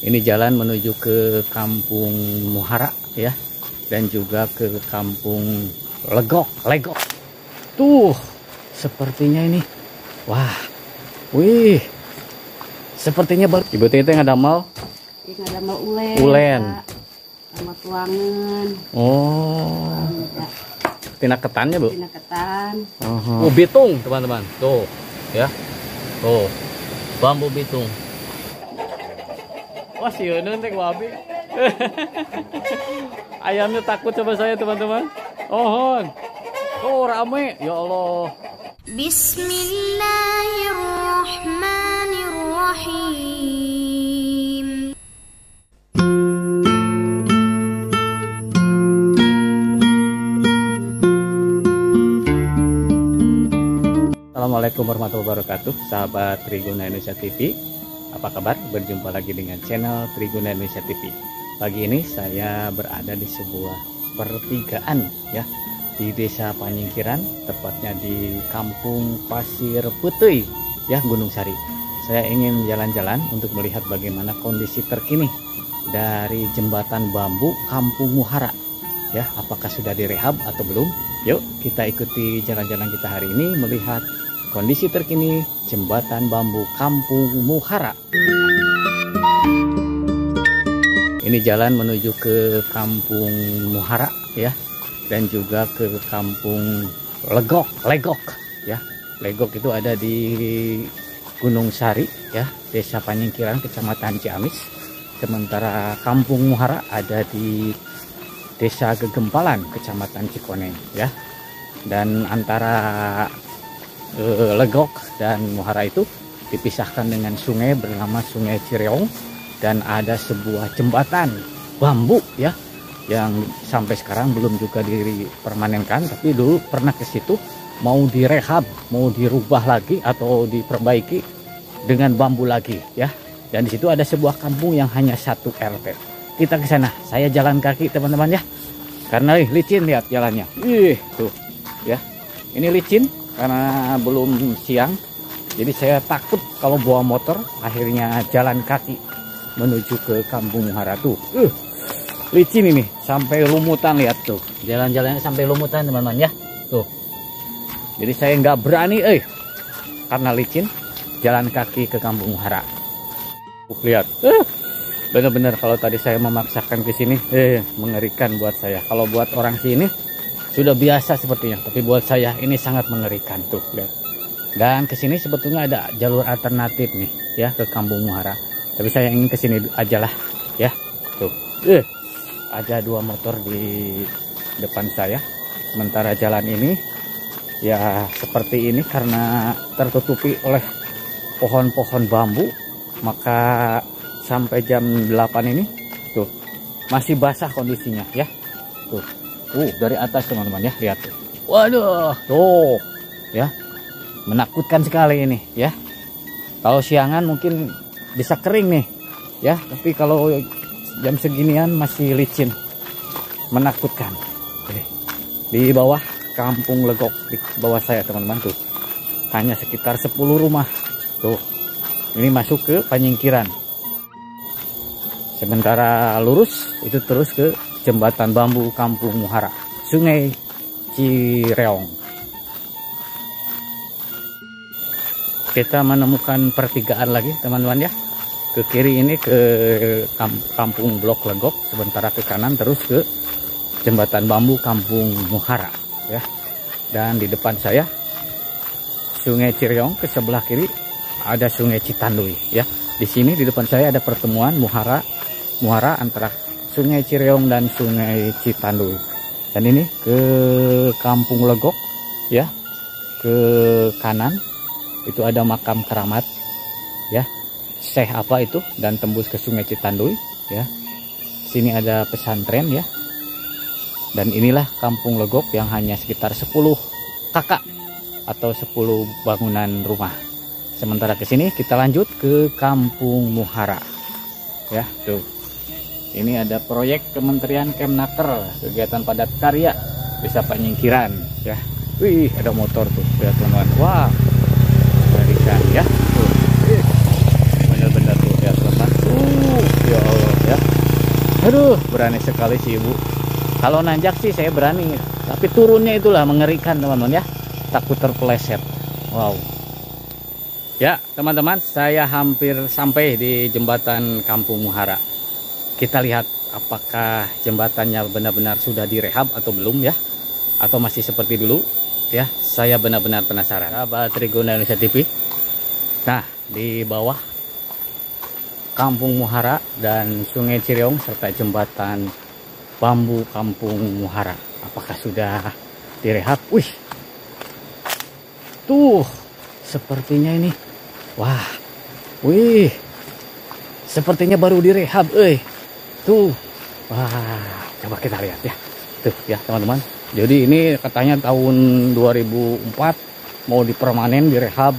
Ini jalan menuju ke Kampung Muhara ya, dan juga ke Kampung Legok. Tuh, sepertinya ini. Wah, wih, sepertinya Ibu Tete ngadamal. Ngadamal ulen. Sama tuangan. Oh. Tina ketannya, Bu? Tina ketan. Oh, bitung, teman-teman. Tuh, ya. Tuh, bambu bitung. Wah, sieuneun teh wabi. Ayamnya takut sama saya, teman-teman. Oh, rame. Ya Allah. Bismillahirrahmanirrahim. Assalamualaikum warahmatullahi wabarakatuh, sahabat Triguna Indonesia TV. Apa kabar? Berjumpa lagi dengan channel Triguna Indonesia TV. Pagi ini saya berada di sebuah pertigaan ya, di Desa Panyingkiran, tepatnya di Kampung Pasir Putih ya, Gunung Sari. Saya ingin jalan-jalan untuk melihat bagaimana kondisi terkini dari jembatan bambu Kampung Muhara ya, apakah sudah direhab atau belum. Yuk kita ikuti jalan-jalan kita hari ini melihat kondisi terkini jembatan bambu Kampung Muhara. Ini jalan menuju ke Kampung Muhara ya, dan juga ke Kampung Legok ya. Legok itu ada di Gunung Sari ya, Desa Panyingkiran, Kecamatan Ciamis. Sementara Kampung Muhara ada di Desa Gegempalan, Kecamatan Cikoneng ya. Dan antara Legok dan Muhara itu dipisahkan dengan sungai bernama Sungai Cireong, dan ada sebuah jembatan bambu ya, yang sampai sekarang belum juga dipermanenkan, tapi dulu pernah ke situ mau direhab, mau dirubah lagi atau diperbaiki dengan bambu lagi ya. Dan di situ ada sebuah kampung yang hanya satu RT. Kita ke sana. Saya jalan kaki teman-teman ya, karena licin, lihat jalannya. Tuh ya, ini licin karena belum siang, jadi saya takut kalau bawa motor, akhirnya jalan kaki menuju ke Kampung Muhara. Tuh licin ini sampai lumutan, lihat tuh jalan-jalannya sampai lumutan teman-teman ya. Tuh, jadi saya nggak berani karena licin jalan kaki ke Kampung Muhara. Lihat, bener-bener kalau tadi saya memaksakan ke sini mengerikan buat saya. Kalau buat orang sini sudah biasa sepertinya, tapi buat saya ini sangat mengerikan tuh, lihat. Dan ke sini sebetulnya ada jalur alternatif nih ya, ke Kampung Muhara, tapi saya ingin ke sini aja lah ya. Tuh, ada dua motor di depan saya. Sementara jalan ini ya seperti ini karena tertutupi oleh pohon-pohon bambu, maka sampai jam 8 ini tuh masih basah kondisinya ya. Tuh, dari atas teman-teman ya, lihat. Waduh, tuh ya, menakutkan sekali ini ya. Kalau siangan mungkin bisa kering nih ya, tapi kalau jam seginian masih licin, menakutkan. Di bawah Kampung Legok, di bawah saya teman-teman tuh hanya sekitar 10 rumah tuh. Ini masuk ke Panyingkiran. Sementara lurus itu terus ke jembatan bambu Kampung Muhara, Sungai Cireong. Kita menemukan pertigaan lagi teman-teman ya. Ke kiri ini ke Kampung Blok Legok, sementara ke kanan terus ke jembatan bambu Kampung Muhara ya. Dan di depan saya Sungai Cireong, ke sebelah kiri ada Sungai Citandui ya. Di sini di depan saya ada pertemuan Muhara antara Sungai Cireong dan Sungai Citandui. Dan ini ke Kampung Legok ya, ke kanan itu ada makam keramat ya, Syekh apa itu, dan tembus ke Sungai Citandui ya. Sini ada pesantren ya. Dan inilah Kampung Legok yang hanya sekitar 10 kakak atau 10 bangunan rumah. Sementara ke sini kita lanjut ke Kampung Muhara ya. Tuh, ini ada proyek Kementerian Kemnaker, kegiatan padat karya Desa Panyingkiran ya. Wih, ada motor tuh ya teman-teman. Wah, mengerikan ya. Tuh, bener-bener tuh ya teman-teman. Ya berani sekali si ibu. Kalau nanjak sih saya berani, tapi turunnya itulah mengerikan teman-teman ya. Takut terpeleset. Wow. Ya teman-teman, saya hampir sampai di jembatan Kampung Muhara. Kita lihat apakah jembatannya benar-benar sudah direhab atau belum ya, atau masih seperti dulu ya. Saya benar-benar penasaran. Sahabat Trigona Indonesia TV. Nah, di bawah Kampung Muhara dan Sungai Cireong serta jembatan bambu Kampung Muhara, apakah sudah direhab? Wih, tuh sepertinya ini, wah, wih, sepertinya baru direhab, tuh, wah, coba kita lihat ya, tuh ya teman-teman. Jadi ini katanya tahun 2004 mau dipermanen, direhab,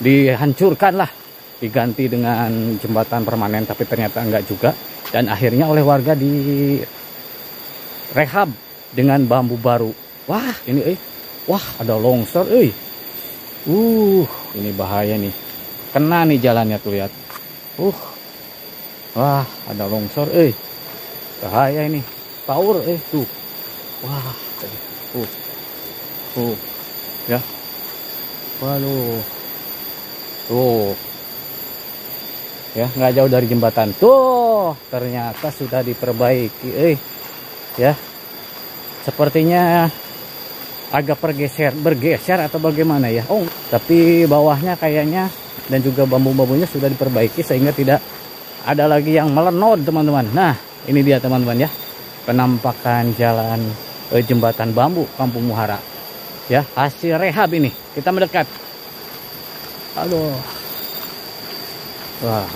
dihancurkan lah, diganti dengan jembatan permanen, tapi ternyata enggak juga, dan akhirnya oleh warga direhab dengan bambu baru. Wah, ini wah, ada longsor, ini bahaya nih. Kena nih jalannya tuh, lihat. Wah, ada longsor, bahaya ini. Power, tuh. Wah, ya. Waduh. Tuh. Ya, nggak jauh dari jembatan. Tuh, ternyata sudah diperbaiki, ya. Sepertinya agak bergeser atau bagaimana ya. Oh, tapi bawahnya kayaknya dan juga bambu-bambunya sudah diperbaiki sehingga tidak ada lagi yang melenod, teman-teman. Nah, ini dia teman-teman ya, penampakan jalan jembatan bambu Kampung Muhara. Ya, hasil rehab ini. Kita mendekat. Aduh. Wah.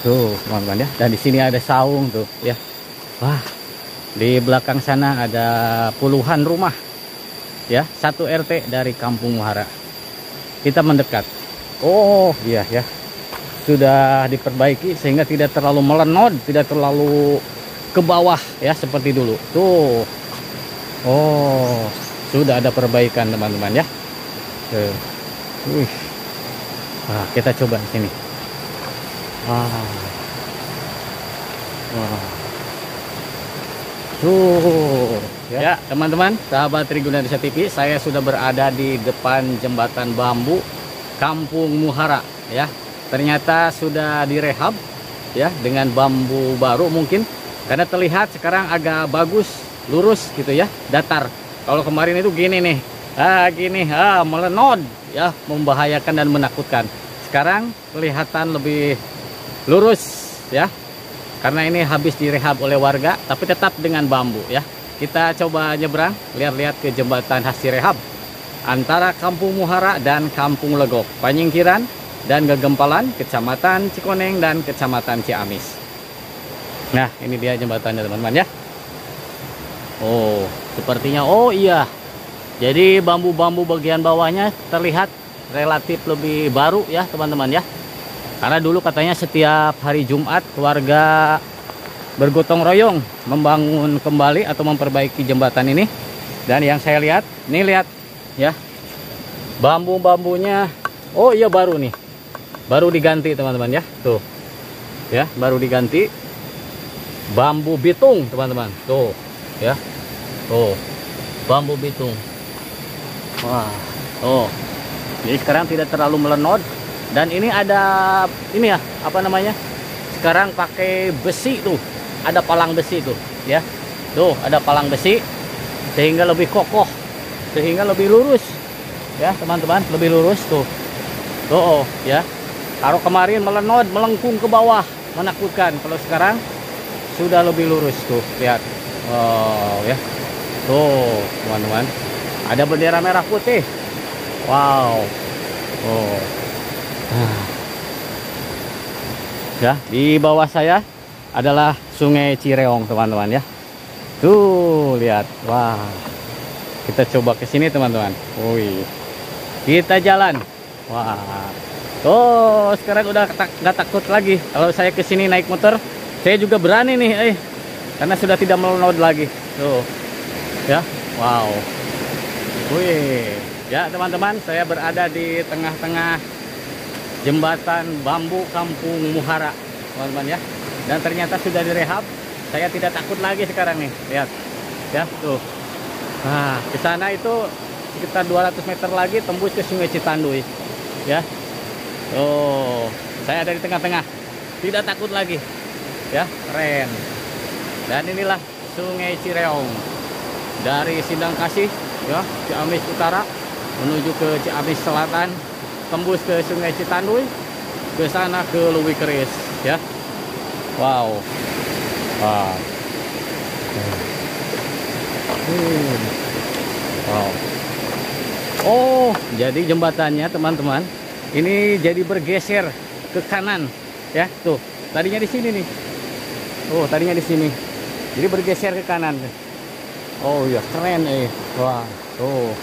Tuh, teman-teman ya. Dan di sini ada saung tuh, ya. Wah. Di belakang sana ada puluhan rumah. Ya, 1 RT dari Kampung Muhara. Kita mendekat. Oh, iya ya. Sudah diperbaiki sehingga tidak terlalu melenod, tidak terlalu ke bawah ya seperti dulu. Tuh. Oh, sudah ada perbaikan teman-teman ya. Tuh. Wih. Nah, kita coba di sini. Wah. Tuh. Ya, teman-teman, sahabat Trigona Indonesia TV, saya sudah berada di depan jembatan bambu Kampung Muhara ya. Ternyata sudah direhab ya dengan bambu baru mungkin, karena terlihat sekarang agak bagus, lurus gitu ya, datar. Kalau kemarin itu gini nih. Gini, melenod ya, membahayakan dan menakutkan. Sekarang kelihatan lebih lurus ya, karena ini habis direhab oleh warga, tapi tetap dengan bambu ya. Kita coba nyebrang, lihat-lihat ke jembatan hasil rehab antara Kampung Muhara dan Kampung Legok, Panyingkiran dan Gegempalan, Kecamatan Cikoneng dan Kecamatan Ciamis. Nah, ini dia jembatannya teman-teman ya. Oh, sepertinya, oh iya. Jadi bambu-bambu bagian bawahnya terlihat relatif lebih baru ya teman-teman ya. Karena dulu katanya setiap hari Jumat warga bergotong royong membangun kembali atau memperbaiki jembatan ini. Dan yang saya lihat, nih lihat ya, bambu-bambunya, oh iya baru nih, baru diganti teman-teman ya. Tuh ya, baru diganti bambu bitung teman-teman. Tuh ya, tuh bambu bitung. Wah, oh, jadi sekarang tidak terlalu melenod. Dan ini ada, ini ya, apa namanya, sekarang pakai besi tuh, ada palang besi tuh ya. Tuh ada palang besi sehingga lebih kokoh, sehingga lebih lurus ya teman-teman, lebih lurus tuh. Tuh ya, kalau kemarin melenod, melengkung ke bawah, menakutkan. Kalau sekarang sudah lebih lurus tuh, lihat. Oh ya, tuh teman-teman, ada bendera merah putih. Wow. Oh. Ya, di bawah saya adalah Sungai Cireong teman-teman ya. Tuh lihat, wah. Kita coba ke sini teman-teman. Wih, kita jalan. Wah, tuh sekarang udah nggak takut lagi. Kalau saya ke sini naik motor, saya juga berani nih, karena sudah tidak melenod lagi. Tuh, ya, wow. Wih, ya teman-teman, saya berada di tengah-tengah jembatan bambu Kampung Muhara teman-teman ya, dan ternyata sudah direhab saya tidak takut lagi sekarang nih. Lihat. Ya, tuh. Nah, ke sana itu sekitar 200 meter lagi tembus ke Sungai Citanduy. Ya. Oh, saya ada di tengah-tengah. Tidak takut lagi. Ya, keren. Dan inilah Sungai Cireong. Dari Sindang Kasih, ya, Ciamis Utara menuju ke Ciamis Selatan, tembus ke Sungai Citanduy, ke sana ke Leuwi Keris, ya. Wow. Wow. Wow. Oh, jadi jembatannya teman-teman ini jadi bergeser ke kanan, ya. Tuh, tadinya di sini nih. Oh, tadinya di sini. Jadi bergeser ke kanan. Oh iya, keren Wah, tuh.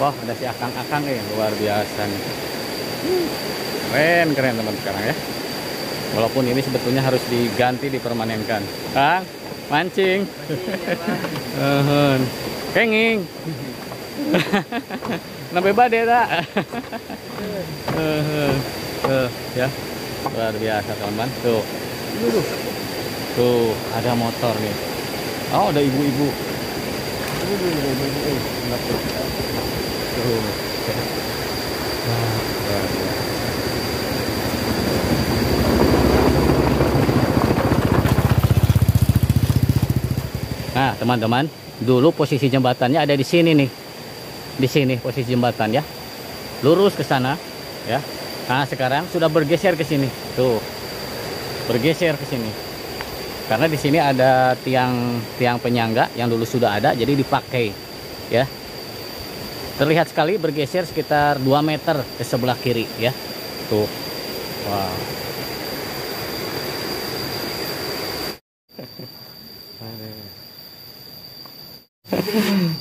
Wah, ada si akang-akang luar biasa nih. Keren teman sekarang ya. Walaupun ini sebetulnya harus diganti, dipermanenkan. Kang, mancing. Kenging. Nampai bade tak? Ya. Luar biasa teman-teman. Tuh. Tuh, ada motor nih. Oh, ada ibu-ibu. Tuh. Nah, teman-teman, dulu posisi jembatannya ada di sini nih. Di sini posisi jembatan ya. Lurus ke sana, ya. Nah, sekarang sudah bergeser ke sini. Tuh. Bergeser ke sini. Karena di sini ada tiang penyangga yang dulu sudah ada, jadi dipakai, ya. Terlihat sekali bergeser sekitar 2 meter ke sebelah kiri, ya. Tuh. Wow.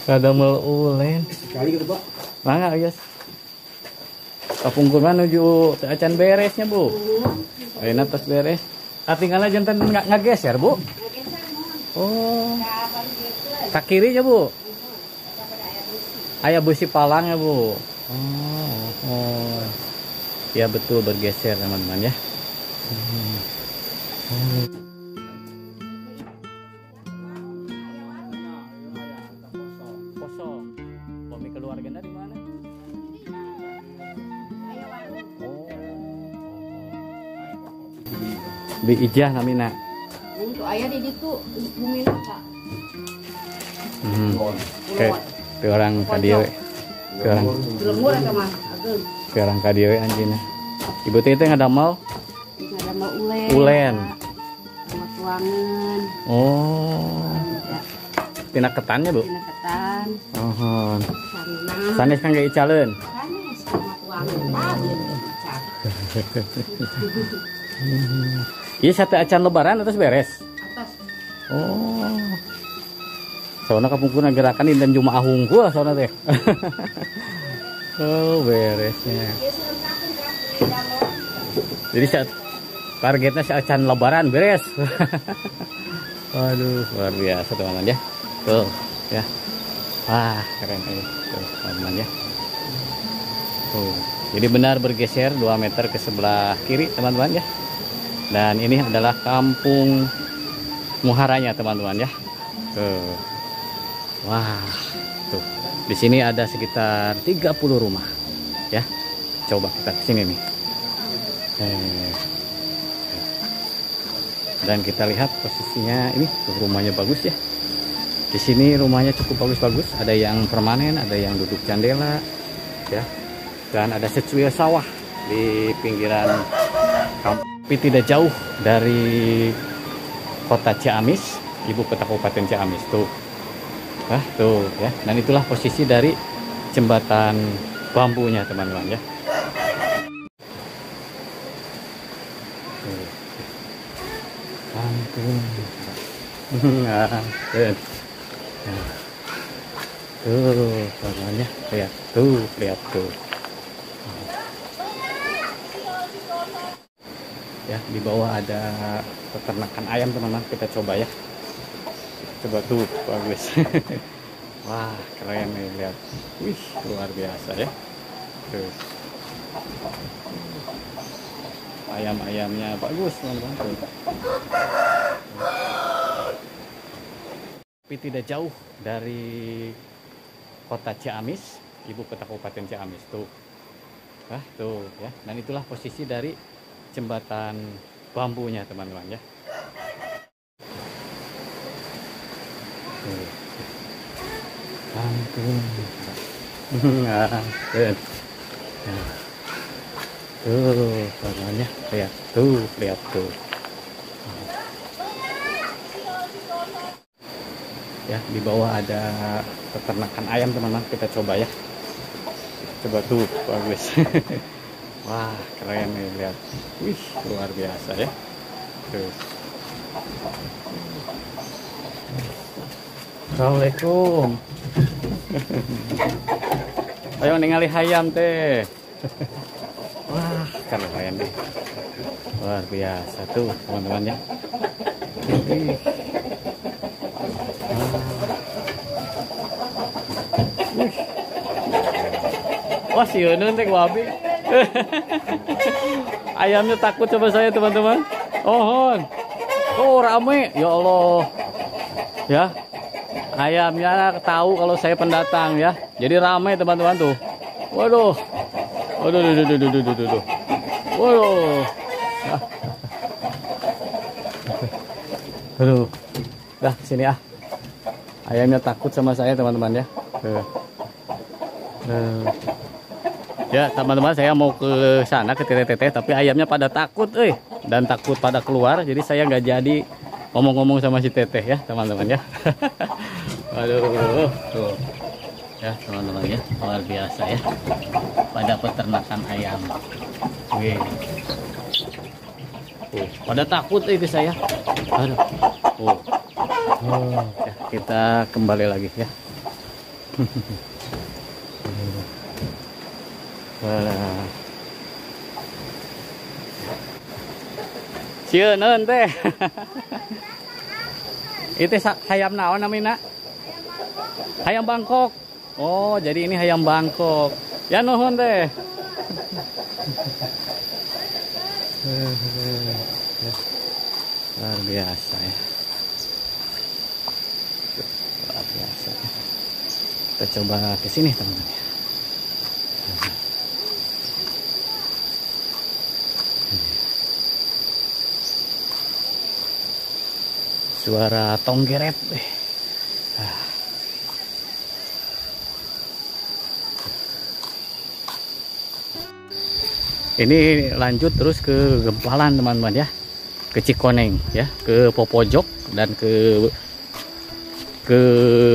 Ada melulen. Sekali gitu, Pak. Mangga, guys. Kapungkur menuju acan beresnya, Bu. Ayeuna tos beres. Tinggalnya jantan nggak geser, Bu. Oh. Ke kirinya, Bu. Ayah busi palang ya, Bu. Oh. Ya betul bergeser, teman-teman ya. Keluarga dari mana? Bi ijah namina. Untuk ayah di ditu bumi nata. Ke orang kadieu. Ke orang Lembur eta mah ageung. ke orang kadieu anjina. Ibu teh ngadamel Ngadamel ulen. ulen. Sama tuangan. Oh. Tina ketannya, Bu. Tina ketan. Oh. Sanna. Sanes kangge icaleun. Sanes sama tuangan. Iya sate acan lebaran atas beres. Atas. Oh. Soalnya kapungkurna gerakan dan Jumaah hungkul soalnya teh. Oh, beresnya. Jadi saat targetnya si acan lebaran beres. Waduh, luar biasa teman-teman ya. Tuh, ya. Wah, keren ini. Tuh, teman-teman ya. Tuh. Jadi benar bergeser 2 meter ke sebelah kiri, teman-teman ya. Dan ini adalah kampung muharanya, teman-teman ya. Tuh. Wah, tuh. Di sini ada sekitar 30 rumah. Ya. Coba kita ke sini nih. Dan kita lihat posisinya ini, tuh, rumahnya bagus ya. Di sini rumahnya cukup bagus-bagus, ada yang permanen, ada yang duduk jandela, ya. Dan ada secuil sawah di pinggiran kampung, tapi tidak jauh dari kota Ciamis, ibu kota Kabupaten Ciamis tuh. Tuh ya. Dan itulah posisi dari jembatan bambunya, teman-teman ya. Ampun. Tuh, teman-teman ya. Lihat tuh, lihat tuh. Ya, di bawah ada peternakan ayam, teman-teman. Kita coba ya. Coba tuh, bagus. Wah, keren nih, lihat. Wih, luar biasa ya. Tuh. Ayam-ayamnya bagus, teman-teman. tapi tidak jauh dari kota Ciamis, ibu kota Kabupaten Ciamis tuh. Tuh ya. Dan itulah posisi dari jembatan bambunya teman-teman ya. Kampung. Tuh, teman-teman ya. Lihat tuh. Ya, di bawah ada peternakan ayam teman-teman, kita coba ya. Coba tuh, bagus. Wah, keren nih, lihat. Wih, luar biasa ya. Tuh. Assalamualaikum. Ayo ningali hayam teh. Wah, keren nih. Luar biasa tuh, teman-teman ya. Wah, si Yunun teh wabi. Ayamnya takut sama saya teman-teman. Oh rame, ya Allah. Ya, ayamnya tahu kalau saya pendatang ya. Jadi ramai teman-teman tuh. Waduh. Waduh. Aduh. Dah sini ah. Ayamnya takut sama saya teman-teman ya. Ya teman-teman, saya mau ke sana ke teteh tapi ayamnya pada takut dan takut pada keluar, jadi saya nggak jadi ngomong-ngomong sama si teteh ya teman-teman ya. Aduh tuh ya teman-teman ya, luar biasa ya pada peternakan ayam. Pada takut ke saya. Aduh. Ya, kita kembali lagi ya. Sieun teh. Itu hayam naon namina? Hayam Bangkok. Oh, jadi ini hayam Bangkok. Ya nuhun teh. Luar biasa ya. Luar biasa. Kita coba ke sini teman-teman. Suara tonggeret Ini lanjut terus ke Gempalan teman-teman ya, ke Cikoneng ya, ke Popojok dan ke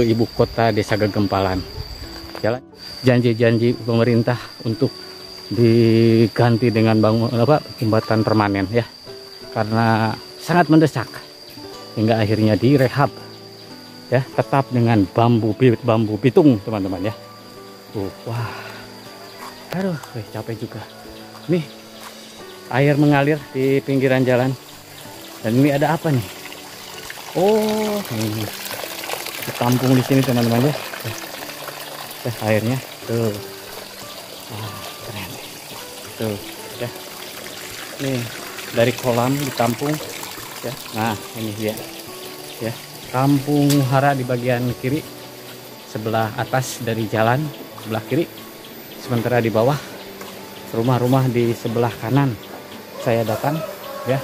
ibu kota Desa Gegempalan. Jalan janji-janji pemerintah untuk diganti dengan jembatan permanen ya, karena sangat mendesak. Hingga akhirnya direhab ya, tetap dengan bambu pitung teman-teman ya. Wah, aduh capek juga. Nih air mengalir di pinggiran jalan, dan ini ada apa nih? Oh, ini kampung di sini teman-teman ya. Airnya tuh, keren tuh ya. Nih dari kolam ditampung. Ya, nah ini dia ya, Kampung Muhara di bagian kiri, sebelah atas dari jalan sebelah kiri, sementara di bawah rumah-rumah di sebelah kanan saya datang ya.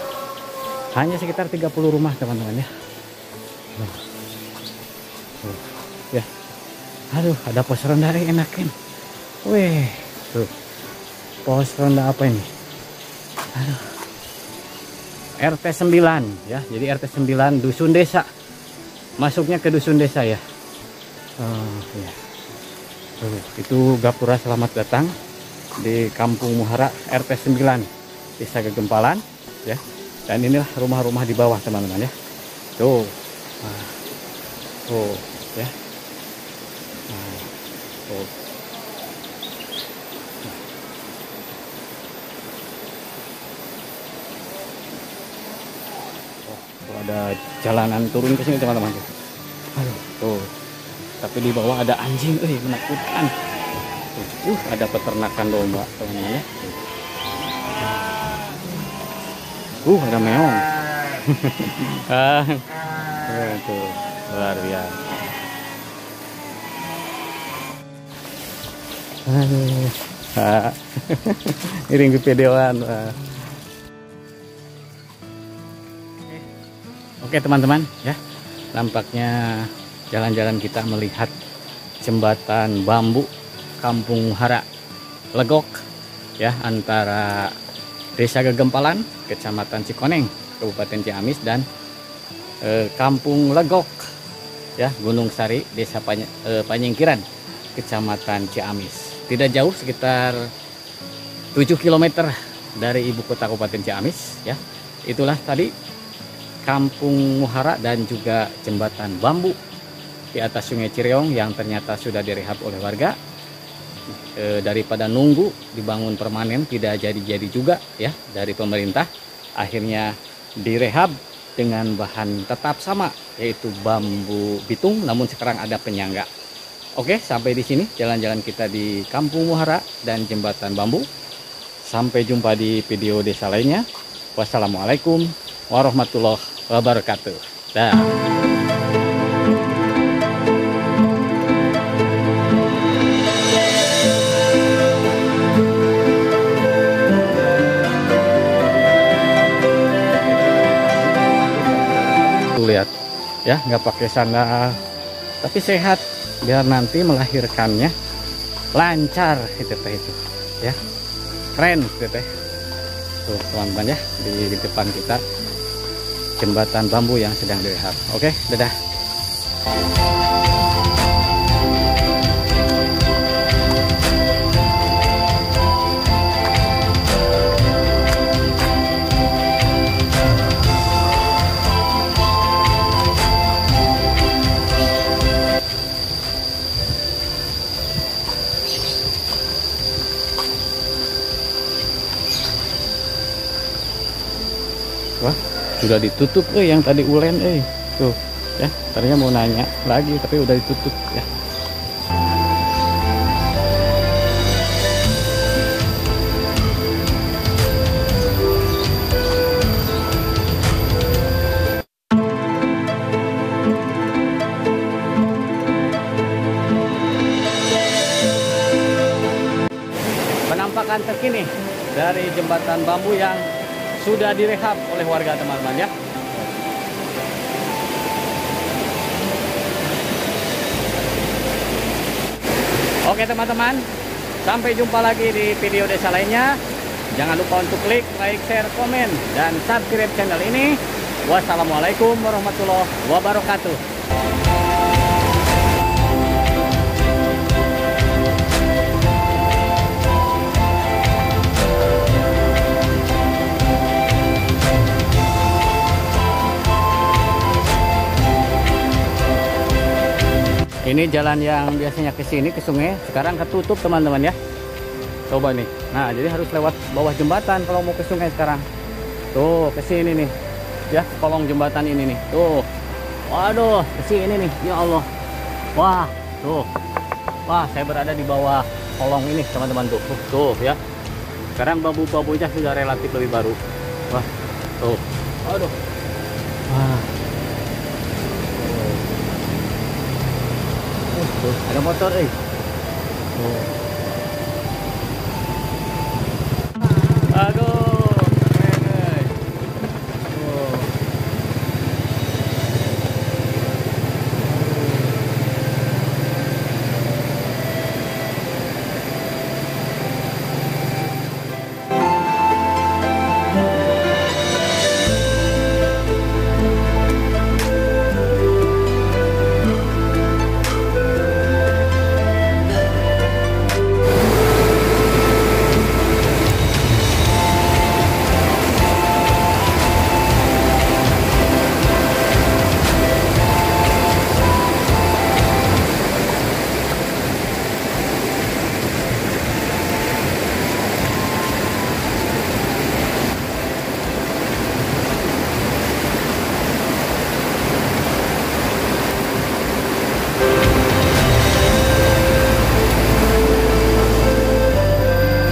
Hanya sekitar 30 rumah teman-teman ya. Ya, aduh ada pos ronda yang enakin. Weh tuh, pos ronda apa ini? Aduh, RT 9 ya, jadi RT 9 dusun desa, masuknya ke dusun desa ya. Ya. Itu Gapura selamat datang di Kampung Muhara RT 9 Desa Gegempalan ya. Dan inilah rumah-rumah di bawah teman-teman ya. Tuh, tuh ya. Tuh. Ada jalanan turun ke sini teman-teman. Aduh, tuh. Tapi di bawah ada anjing, menakutkan. Ada peternakan domba teman-teman ya. Ada meong. Tuh. luar biasa. Aduh. Iring ke videoan. Oke teman-teman ya, nampaknya jalan-jalan kita melihat jembatan bambu Kampung Muhara Legok ya, antara Desa Gegempalan, Kecamatan Cikoneng, Kabupaten Ciamis, dan Kampung Legok ya, Gunung Sari, Desa Panyingkiran, Kecamatan Ciamis. Tidak jauh, sekitar 7 km dari ibu kota Kabupaten Ciamis ya. Itulah tadi Kampung Muhara dan juga jembatan bambu di atas Sungai Cireong yang ternyata sudah direhab oleh warga. Daripada nunggu dibangun permanen tidak jadi-jadi juga ya dari pemerintah, akhirnya direhab dengan bahan tetap sama, yaitu bambu bitung, namun sekarang ada penyangga. Oke, sampai di sini jalan-jalan kita di Kampung Muhara dan jembatan bambu. Sampai jumpa di video desa lainnya. Wassalamualaikum warahmatullahi wabarakatuh. Dah. Lihat ya, nggak pakai sandal tapi sehat, biar nanti melahirkannya lancar itu teh, itu ya, keren itu teh. Tuh teman-teman ya, di depan kita jembatan bambu yang sedang direhab. Oke, dadah. Wah, sudah ditutup yang tadi ulen tuh ya, tadinya mau nanya lagi tapi udah ditutup ya. Penampakan terkini dari jembatan bambu yang sudah direhab oleh warga teman-teman ya. Oke teman-teman, sampai jumpa lagi di video desa lainnya. Jangan lupa untuk klik, like, share, komen, dan subscribe channel ini. Wassalamualaikum warahmatullahi wabarakatuh. Ini jalan yang biasanya ke sini ke sungai, sekarang ketutup teman-teman ya. Coba nih. Nah, jadi harus lewat bawah jembatan kalau mau ke sungai sekarang. Tuh, ke sini nih. Ya, kolong jembatan ini nih. Tuh. Waduh, ke sini nih. Ya Allah. Wah, tuh. Wah, saya berada di bawah kolong ini, teman-teman tuh. Tuh ya. Sekarang bambu-bambunya sudah relatif lebih baru. Wah, tuh. Waduh. Wah. Tuh, ada motor Aduh, keren.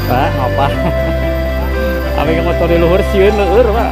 Pak, ngapa? Abi motor di luhur sieun leueur, Pak.